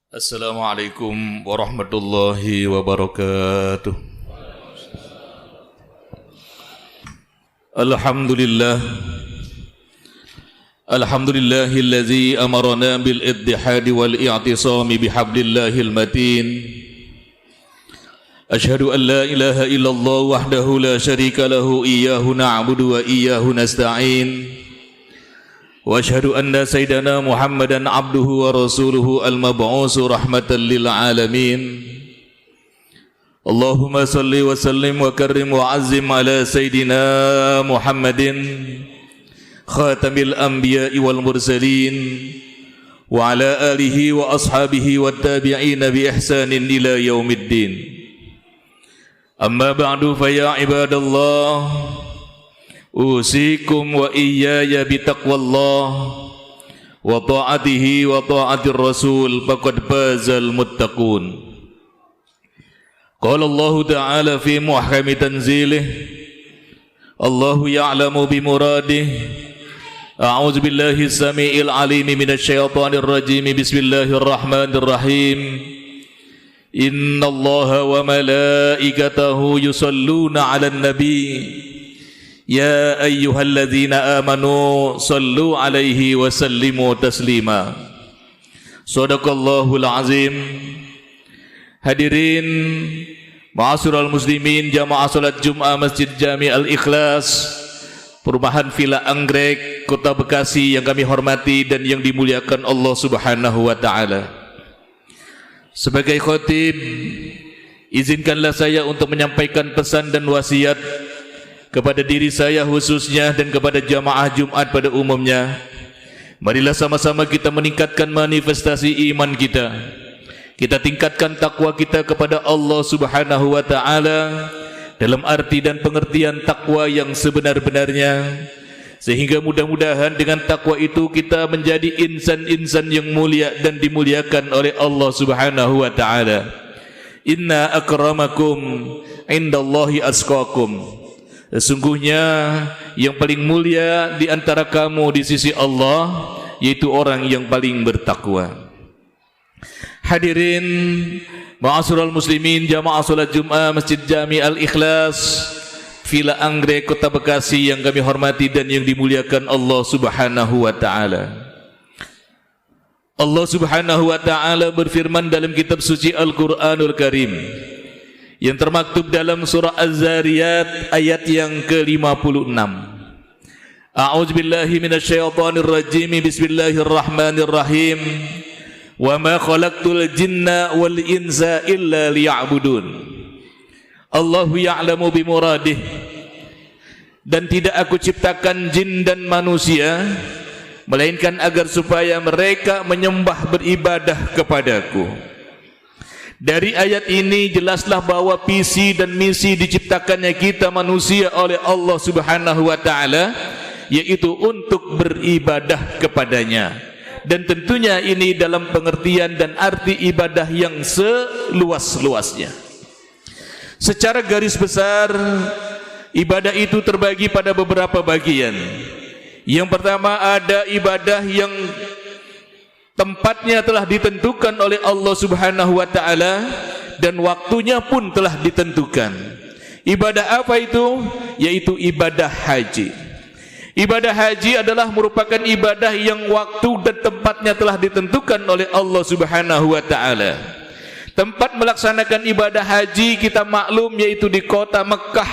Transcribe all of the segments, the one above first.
Assalamualaikum warahmatullahi wabarakatuh. Alhamdulillah. Alhamdulillahillazi amarna bil ittihadi wal i'tisami bihablillahil matin. Ashhadu an la ilaha illallah wahdahu la syarika lahu iyyahu na'budu wa iyyahu nasta'in. Wa ashhadu anna sayyidana Muhammadan abduhu wa rasuluhu al-mab'usu rahmatan lil alamin. Allahumma salli wa sallim wa karrim wa azzim ala sayyidina Muhammadin khatamil anbiya'i wal mursalin wa ala alihi wa ashabihi wat tabi'ina bi ihsanin ila yaumiddin. Amma ba'du fa ya ibadallah, usikum wa iyaya bitaqwallah wa ta'atihi wa ta'atir rasul faqad fazal muttaqun. Qala Allah ta'ala fi muhkami tanzilih, Allahu ya'lamu bimuradih. A'udzu billahi as-sami'il 'alim minasy syaithanir rajim. Bismillahirrahmanirrahim. Innallaha wa malaikatahu yusalluna 'alan nabi. Ya ayyuhalladzina amanu sallu alaihi wa sallimu taslima. Shadaqallahul azim. Hadirin ma'asyiral muslimin jamaah salat Jumat Masjid Jami Al-Ikhlas, Perumahan Villa Anggrek, Kota Bekasi yang kami hormati dan yang dimuliakan Allah Subhanahu wa taala. Sebagai khatib, izinkanlah saya untuk menyampaikan pesan dan wasiat kepada diri saya khususnya dan kepada jamaah Jumat pada umumnya. Marilah sama-sama kita meningkatkan manifestasi iman kita. Kita tingkatkan takwa kita kepada Allah Subhanahu wa taala dalam arti dan pengertian takwa yang sebenar-benarnya, sehingga mudah-mudahan dengan takwa itu kita menjadi insan-insan yang mulia dan dimuliakan oleh Allah Subhanahu wa taala. Inna akramakum indallahi atqakum. Sesungguhnya yang paling mulia di antara kamu di sisi Allah yaitu orang yang paling bertakwa. Hadirin ma'asyiral muslimin jamaah salat Jumat Masjid Jami Al-Ikhlas, Villa Anggrek, Kota Bekasi yang kami hormati dan yang dimuliakan Allah Subhanahu wa taala. Allah Subhanahu wa taala berfirman dalam kitab suci Al-Qur'anul Karim yang termaktub dalam surah Az-Zariyat ayat yang ke-56. A'udzu billahi minasyaitonir rajim. Bismillahirrahmanirrahim. Wa ma khalaqtul jinna wal insa illa liya'budun. Allahu ya'lamu bimuradih. Dan tidak aku ciptakan jin dan manusia melainkan agar supaya mereka menyembah beribadah kepadaku. Dari ayat ini jelaslah bahwa visi dan misi diciptakannya kita manusia oleh Allah Subhanahu wa taala yaitu untuk beribadah kepadanya. Dan tentunya ini dalam pengertian dan arti ibadah yang seluas-luasnya. Secara garis besar, ibadah itu terbagi pada beberapa bagian. Yang pertama ada ibadah yang tempatnya telah ditentukan oleh Allah Subhanahu wa taala dan waktunya pun telah ditentukan. Ibadah apa itu? Yaitu ibadah haji. Ibadah haji adalah merupakan ibadah yang waktu dan tempatnya telah ditentukan oleh Allah Subhanahu wa taala. Tempat melaksanakan ibadah haji kita maklum yaitu di kota Mekkah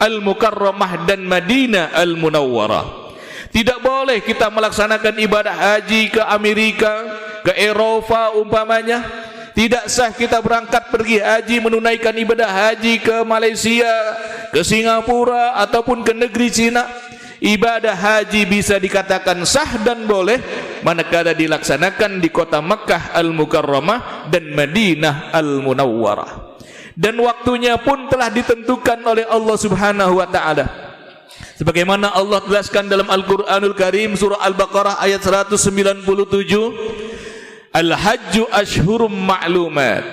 Al-Mukarramah dan Madinah Al-Munawwarah. Tidak boleh kita melaksanakan ibadah haji ke Amerika, ke Eropa umpamanya. Tidak sah kita berangkat pergi haji menunaikan ibadah haji ke Malaysia, ke Singapura ataupun ke negeri Cina. Ibadah haji bisa dikatakan sah dan boleh manakala dilaksanakan di kota Mekkah Al-Mukarramah dan Madinah Al-Munawwarah. Dan waktunya pun telah ditentukan oleh Allah Subhanahu wa taala. Sebagaimana Allah jelaskan dalam Al-Qur'anul Karim surah Al-Baqarah ayat 197, Al-Hajju ashhurum ma'lumat.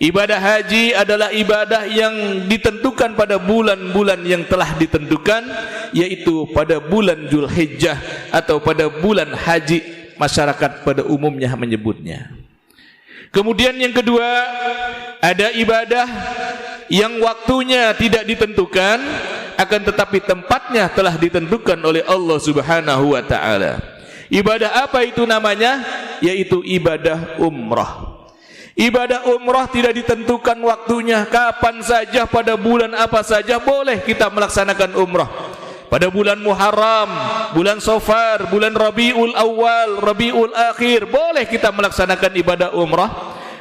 Ibadah haji adalah ibadah yang ditentukan pada bulan-bulan yang telah ditentukan, yaitu pada bulan Dzulhijjah atau pada bulan haji, masyarakat pada umumnya menyebutnya. Kemudian yang kedua, ada ibadah yang waktunya tidak ditentukan, akan tetapi tempatnya telah ditentukan oleh Allah Subhanahu wa taala. Ibadah apa itu namanya? Yaitu ibadah umrah. Ibadah umrah tidak ditentukan waktunya, kapan saja, pada bulan apa saja boleh kita melaksanakan umrah. Pada bulan Muharram, bulan Safar, bulan Rabiul Awal, Rabiul Akhir, boleh kita melaksanakan ibadah umrah.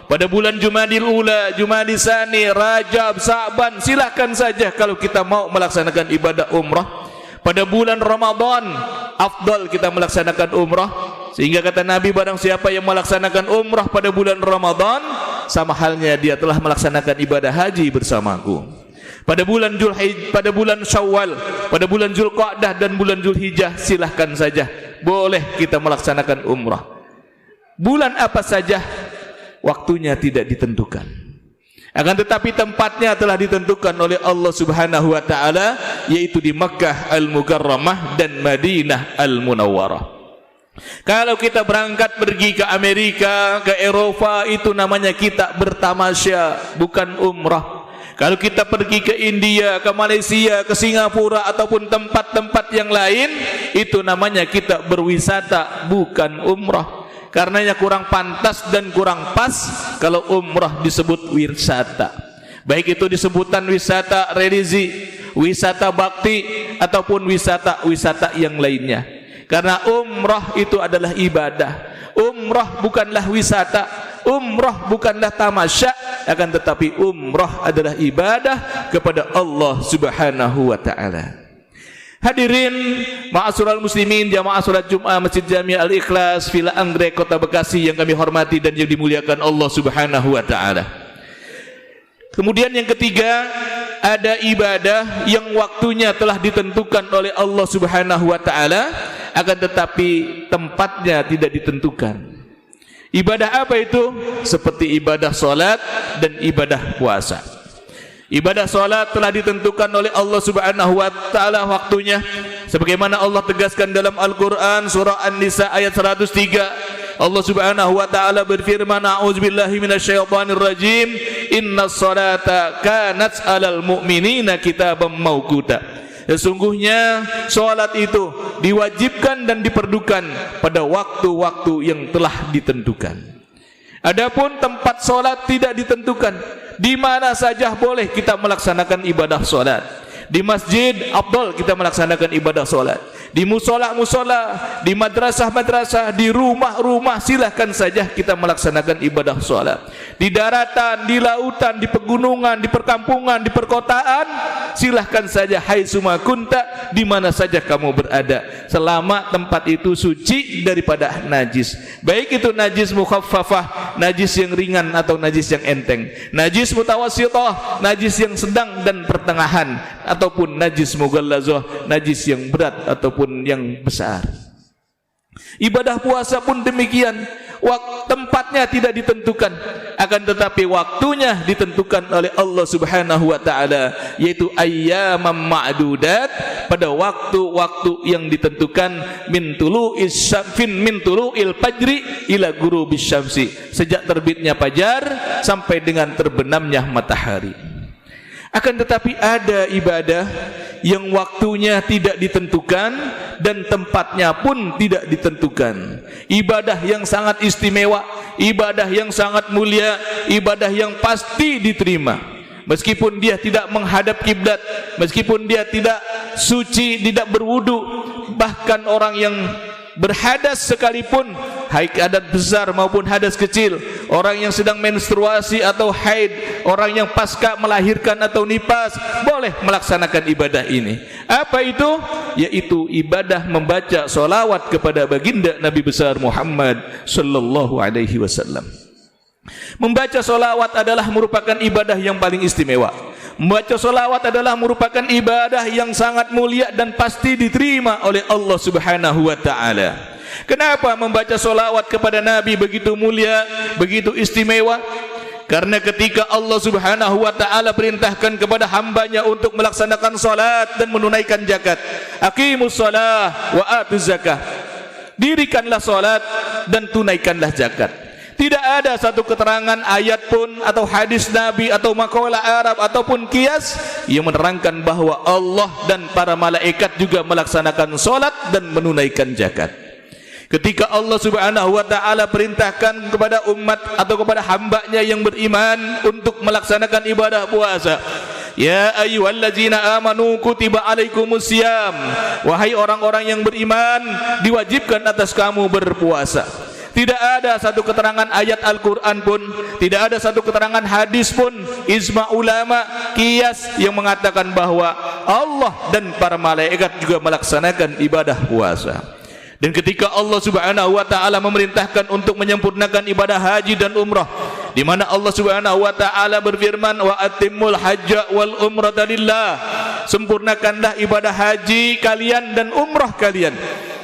Pada bulan Jumadil Ula, Jumadil Tsani, Rajab, Sa'ban, silakan saja kalau kita mau melaksanakan ibadah umrah. Pada bulan Ramadan, afdal kita melaksanakan umrah. Sehingga kata Nabi, barang siapa yang melaksanakan umrah pada bulan Ramadan, sama halnya dia telah melaksanakan ibadah haji bersamaku. Pada bulan Dzulhijjah, pada bulan Syawal, pada bulan Dzulqa'dah dan bulan Dzulhijjah, silahkan saja boleh kita melaksanakan umrah. Bulan apa saja, waktunya tidak ditentukan. Akan tetapi tempatnya telah ditentukan oleh Allah Subhanahu wa taala, yaitu di Makkah Al-Mukarramah dan Madinah Al-Munawwarah. Kalau kita berangkat pergi ke Amerika, ke Eropa, itu namanya kita bertamasya, bukan umrah. Kalau kita pergi ke India, ke Malaysia, ke Singapura ataupun tempat-tempat yang lain, itu namanya kita berwisata, bukan umrah. Karenanya kurang pantas dan kurang pas kalau umrah disebut wisata. Baik itu disebutan wisata religi, wisata bakti ataupun wisata-wisata yang lainnya. Karena umrah itu adalah ibadah. Umrah bukanlah wisata, umrah bukanlah tamasya, akan tetapi umrah adalah ibadah kepada Allah Subhanahu wa taala. Hadirin ma'asyiral muslimin, jamaah salat Jumat Masjid Jami Al-Ikhlas, Villa Anggrek, Kota Bekasi yang kami hormati dan yang dimuliakan Allah Subhanahu wa taala. Kemudian yang ketiga, ada ibadah yang waktunya telah ditentukan oleh Allah Subhanahu wa taala, akan tetapi tempatnya tidak ditentukan. Ibadah apa itu? Seperti ibadah salat dan ibadah puasa. Ibadah salat telah ditentukan oleh Allah Subhanahu wa taala waktunya, sebagaimana Allah tegaskan dalam Al-Qur'an surah An-Nisa ayat 103. Allah Subhanahu wa taala berfirman, a'udzubillahi minasyaitonir rajim, innas salata kanat 'alal mu'minina kitaban mauquta. Sesungguhnya salat itu diwajibkan dan diperdukan pada waktu-waktu yang telah ditentukan. Adapun tempat salat tidak ditentukan. Di mana saja boleh kita melaksanakan ibadah salat. Di masjid afdal kita melaksanakan ibadah salat. Di musola-musola, di madrasah-madrasah, di rumah-rumah, silahkan saja kita melaksanakan ibadah salat. Di daratan, di lautan, di pegunungan, di perkampungan, di perkotaan, silahkan saja, hai suma kunta, di mana saja kamu berada, selama tempat itu suci daripada najis. Baik itu najis mukhaffafah, najis yang ringan atau najis yang enteng, najis mutawassithah, najis yang sedang dan pertengahan, ataupun najis mughallazah, najis yang berat ataupun yang besar. Ibadah puasa pun demikian, tempatnya tidak ditentukan, akan tetapi waktunya ditentukan oleh Allah Subhanahu wa taala, yaitu ayyamam ma'dudat, pada waktu-waktu yang ditentukan, min tulu'il fajri ila ghurubis syamsi, sejak terbitnya fajar sampai dengan terbenamnya matahari. Akan tetapi ada ibadah yang waktunya tidak ditentukan dan tempatnya pun tidak ditentukan. Ibadah yang sangat istimewa, ibadah yang sangat mulia, ibadah yang pasti diterima. Meskipun dia tidak menghadap kiblat, meskipun dia tidak suci, tidak berwudu, bahkan orang yang berhadas sekalipun, haid hadas besar maupun hadas kecil, orang yang sedang menstruasi atau haid, orang yang pasca melahirkan atau nifas, boleh melaksanakan ibadah ini. Apa itu? Yaitu ibadah membaca solawat kepada baginda Nabi besar Muhammad sallallahu alaihi wasallam. Membaca solawat adalah merupakan ibadah yang paling istimewa. Membaca solawat adalah merupakan ibadah yang sangat mulia dan pasti diterima oleh Allah Subhanahu wa ta'ala. Kenapa membaca solawat kepada Nabi begitu mulia, begitu istimewa? Karena ketika Allah Subhanahu wa ta'ala perintahkan kepada hambanya untuk melaksanakan salat dan menunaikan zakat, aqimus shalah wa atuz zakah, dirikanlah salat dan tunaikanlah zakat. Tidak ada satu keterangan ayat pun atau hadis Nabi atau makalah Arab ataupun qiyas yang menerangkan bahwa Allah dan para malaikat juga melaksanakan solat dan menunaikan zakat. Ketika Allah Subhanahu wa ta'ala perintahkan kepada umat atau kepada hambanya yang beriman untuk melaksanakan ibadah puasa, ya ayyuhallazina amanu kutiba alaikumusiyam, wahai orang-orang yang beriman, diwajibkan atas kamu berpuasa. Tidak ada satu keterangan ayat Al-Quran pun, tidak ada satu keterangan hadis pun, ijma ulama, qiyas yang mengatakan bahwa Allah dan para malaikat juga melaksanakan ibadah puasa. Dan ketika Allah Subhanahu wa ta'ala memerintahkan untuk menyempurnakan ibadah haji dan umrah, di mana Allah Subhanahu wa ta'ala berfirman, wa atimmul hajja wal umrata lillah, sempurnakanlah ibadah haji kalian dan umrah kalian.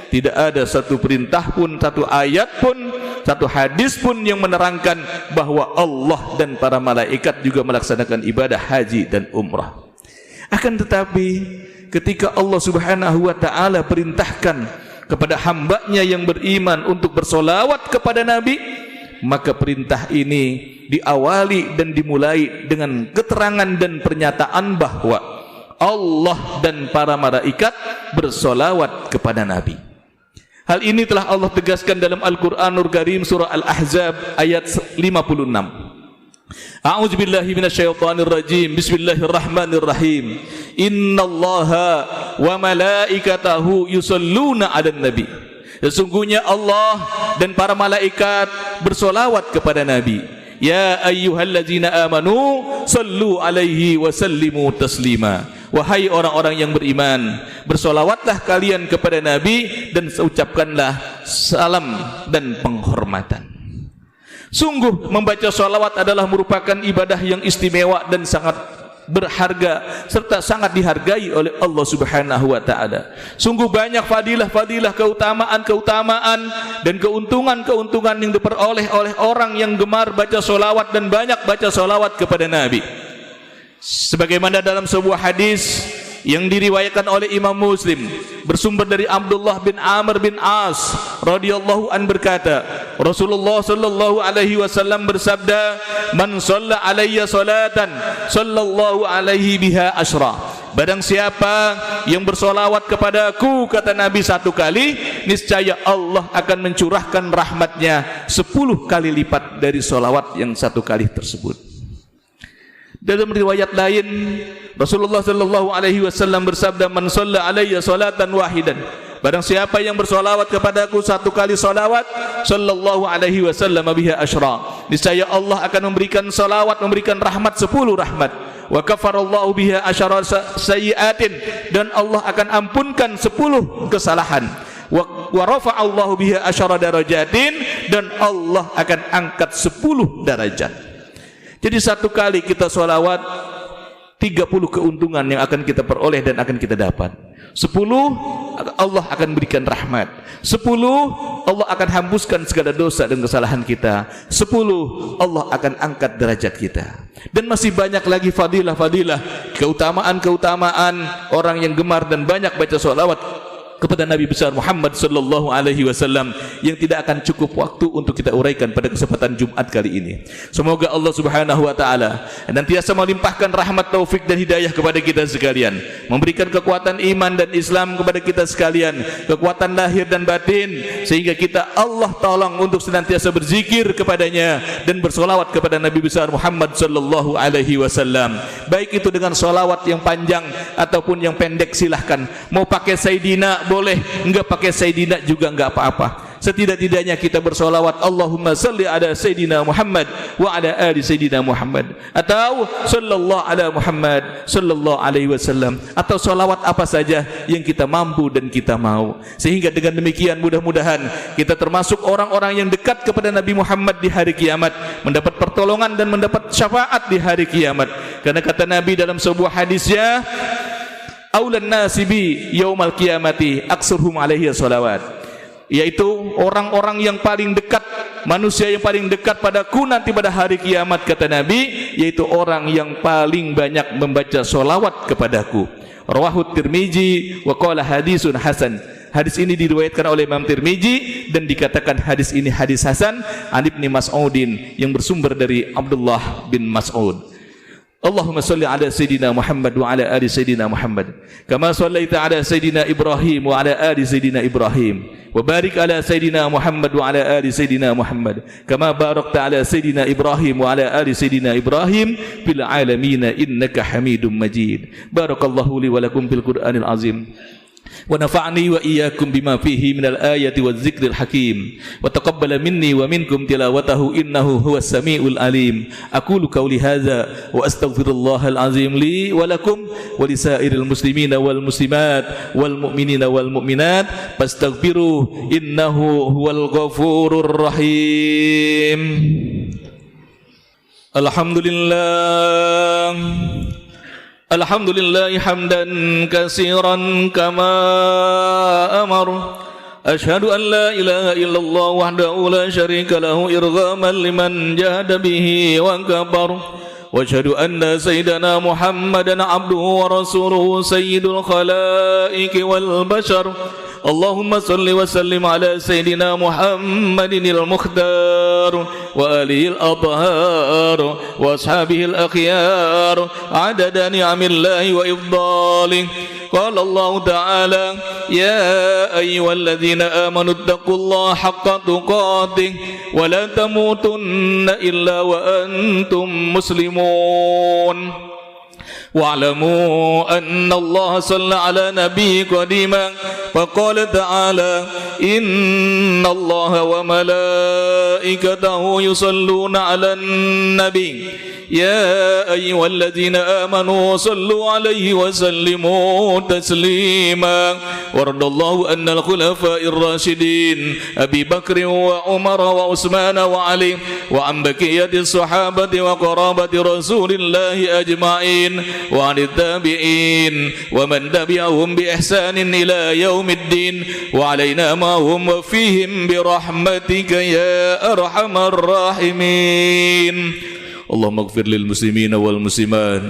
Tidak ada satu perintah pun, satu ayat pun, satu hadis pun yang menerangkan bahwa Allah dan para malaikat juga melaksanakan ibadah haji dan umrah. Akan tetapi ketika Allah Subhanahu wa ta'ala perintahkan kepada hambanya yang beriman untuk bersolawat kepada Nabi, maka perintah ini diawali dan dimulai dengan keterangan dan pernyataan bahwa Allah dan para malaikat bersolawat kepada Nabi. Hal ini telah Allah tegaskan dalam Al-Quranul Karim surah Al-Ahzab ayat 56. A'udzubillahi minasyaitonir rajim. Bismillahirrahmanirrahim. Innallaha wa malaikatahu yusholluna 'alan nabi. Sesungguhnya Allah dan para malaikat bersolawat kepada Nabi. Ya ayyuhallazina amanu sallu alaihi wa sallimu taslima. Wahai orang-orang yang beriman, bersolawatlah kalian kepada Nabi dan ucapkanlah salam dan penghormatan. Sungguh membaca solawat adalah merupakan ibadah yang istimewa dan sangat berharga serta sangat dihargai oleh Allah Subhanahu wa ta'ala. Sungguh banyak fadilah-fadilah, keutamaan-keutamaan dan keuntungan-keuntungan yang diperoleh oleh orang yang gemar baca solawat dan banyak baca solawat kepada Nabi. Sebagaimana dalam sebuah hadis yang diriwayatkan oleh Imam Muslim bersumber dari Abdullah bin Amr bin As radhiyallahu an berkata, Rasulullah sallallahu alaihi wasallam bersabda, man shalla alayya salatan sallallahu alaihi biha asyra. Barang siapa yang bersolawat kepadaku, kata Nabi, satu kali, niscaya Allah akan mencurahkan rahmatnya 10 kali lipat dari solawat yang satu kali tersebut. Dalam riwayat lain, Rasulullah sallallahu alaihi wasallam bersabda, man shalla alayya salatan wahidan, barang siapa yang bersolawat kepadaku satu kali solawat, sallallahu alaihi wasallam biha asyra, niscaya Allah akan memberikan solawat, memberikan rahmat 10 rahmat. Wa kafarallahu biha asyara sayyiatin, dan Allah akan ampunkan 10 kesalahan. Wa rafa'allahu biha asyara darajatin, dan Allah akan angkat 10 derajat. Jadi satu kali kita sholawat 30 keuntungan yang akan kita peroleh dan akan kita dapat. 10 Allah akan berikan rahmat. 10 Allah akan hapuskan segala dosa dan kesalahan kita. 10 Allah akan angkat derajat kita. Dan masih banyak lagi fadilah-fadilah, keutamaan-keutamaan orang yang gemar dan banyak baca sholawat kepada Nabi besar Muhammad sallallahu alaihi wasallam yang tidak akan cukup waktu untuk kita uraikan pada kesempatan Jumat kali ini. Semoga Allah Subhanahu wa taala senantiasa melimpahkan rahmat, taufik dan hidayah kepada kita sekalian, memberikan kekuatan iman dan Islam kepada kita sekalian, kekuatan lahir dan batin, sehingga kita Allah tolong untuk senantiasa berzikir kepadanya dan bersolawat kepada Nabi besar Muhammad sallallahu alaihi wasallam. Baik itu dengan solawat yang panjang ataupun yang pendek, silahkan. Mau pakai Sayyidina boleh, enggak pakai Sayyidina juga enggak apa-apa. Setidak-tidaknya kita bersolawat Allahumma salli ala Sayyidina Muhammad wa ala ali Sayyidina Muhammad, atau sallallahu ala Muhammad sallallahu alaihi wasallam, atau solawat apa saja yang kita mampu dan kita mau. Sehingga dengan demikian mudah-mudahan kita termasuk orang-orang yang dekat kepada Nabi Muhammad di hari kiamat, mendapat pertolongan dan mendapat syafaat di hari kiamat. Karena kata Nabi dalam sebuah hadisnya, aulan nasibi yaumal qiyamati aksurhum alaihi salawat, yaitu orang-orang yang paling dekat, manusia yang paling dekat padaku nanti pada hari kiamat, kata Nabi, yaitu orang yang paling banyak membaca solawat kepadaku. Rawahu Tirmizi wa qala hadisun hasan. Hadis ini diriwayatkan oleh Imam Tirmizi dan dikatakan hadis ini hadis hasan an Ibnu Mas'udin yang bersumber dari Abdullah bin Mas'ud. Allahumma salli ala Sayyidina Muhammad wa ala ali Sayyidina Muhammad kama sallaita ala Sayyidina Ibrahim wa ala ali Sayyidina Ibrahim wa barik ala Sayyidina Muhammad wa ala ali Sayyidina Muhammad kama barakta ala Sayyidina Ibrahim wa ala ali Sayyidina Ibrahim fil alamin innaka Hamidum Majid. Barakallahu li wa lakum fil Qur'anil azim wa nafa'ni wa iyyakum bima fihi minal ayati waz zikril hakim wa taqabbala minni wa minkum tilawatahu innahu huwas samiul alim. Aqulu qawli hadza wa astaghfirullahal azim li wa lakum wa lisairil muslimina wal muslimat wal mu'minina wal mu'minat fastaghfiruhu innahu huwal ghafurur rahim. Alhamdulillah Alhamdulillah hamdan katsiran kama amar. Asyhadu an la ilaha illallah wahdahu la syarika lahu irghaman liman jahada bihi wa kabar. Wa asyhadu anna sayyidana Muhammadan abduhu wa rasuluhu sayyidul khalaiqi wal bashar. Allahumma salli wa sallim ala Sayyidina Muhammadin al-Mukhtar wa alihi al-Athhar wa ashabihi al-akhyar adada ni'amillahi wa ifdalih. Qala Allah Ta'ala ya ayyuhalladzina amanu ittaqullaha haqqa tuqatih wa la tamutunna illa wa antum muslimun. واعلموا أن الله صلى على نبيه قديما فقال تعالى إن الله وملائكته يصلون على النبي يا أيها الذين آمنوا صلوا عليه وسلموا تسليما. وارض الله أن الخلفاء الراشدين أبي بكر وعمر وعثمان وعلي وعن بقية الصحابة وقرابة رسول الله أجمعين وعن التابعين ومن تبعهم بإحسان إلى يوم الدين وعلينا معهم وفيهم برحمتك يا أرحم الراحمين. اللهم اغفر للمسلمين والمسلمات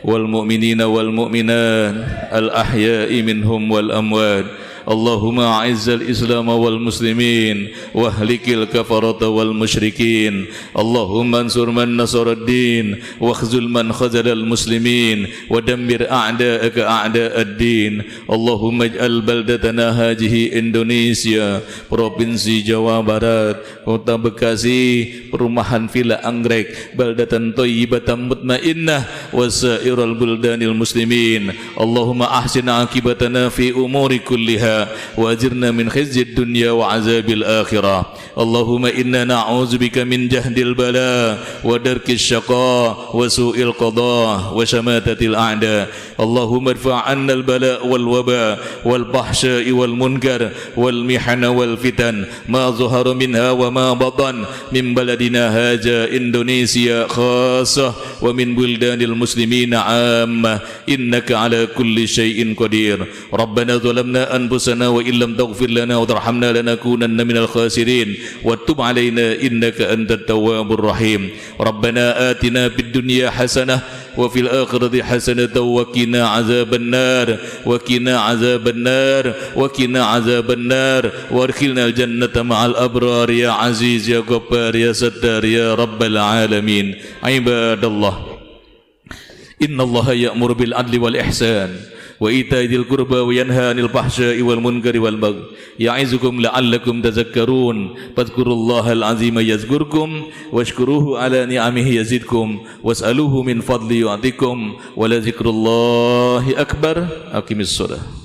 والمؤمنين والمؤمنات الأحياء منهم والأموات. اللهم أعز الإسلام والمسلمين واهلك الكفرة والمشركين. اللهم انصر من نصر الدين واخذل من خذل المسلمين ودمر أعداءك أعداء الدين. اللهم اجعل بلدتنا هذه إندونيسيا Provinsi Jawa Barat, Kota Bekasi, Perumahan Villa Anggrek, baldatan thayyibatan mutmainnah wa sairul buldanil muslimin. Allahumma ahsin akibatana fi umuri kulliha وأجرنا من خزي الدنيا وعذاب الآخرة. اللهم إنا نعوذ بك من جهد البلاء ودرك الشقاء وسوء القضاء وشماتة الأعداء. اللهم ارفع عنا البلاء والوباء والفحشاء والمنكر والمحن والفتن ما ظهر منها وما بطن من بلدنا هذا إندونيسيا خاصة ومن بلدان المسلمين عامة إنك على كل شيء قدير. ربنا ظلمنا أنفسنا وإن لم تغفر لنا وترحمنا لنكونن من الخاسرين وتب علينا إنك أنت التواب الرحيم. ربنا آتنا في الدنيا حسنة وفي الآخرة حسنة وقنا عذاب النار وقنا عذاب النار وقنا عذاب النار وادخلنا الجنة مع الأبرار يا عزيز يا غفار يا ستار يا رب العالمين. عباد الله إن الله يأمر بالعدل والإحسان وإيتاء ذي القربى وينهى عن الفحشاء والمنكر والبغي يعظكم لعلكم تذكرون. فاذكروا الله العظيم يذكركم واشكروه على نعمه يزدكم واسألوه من فضله يعطيكم ولذكر الله أكبر. أقم الصلاة.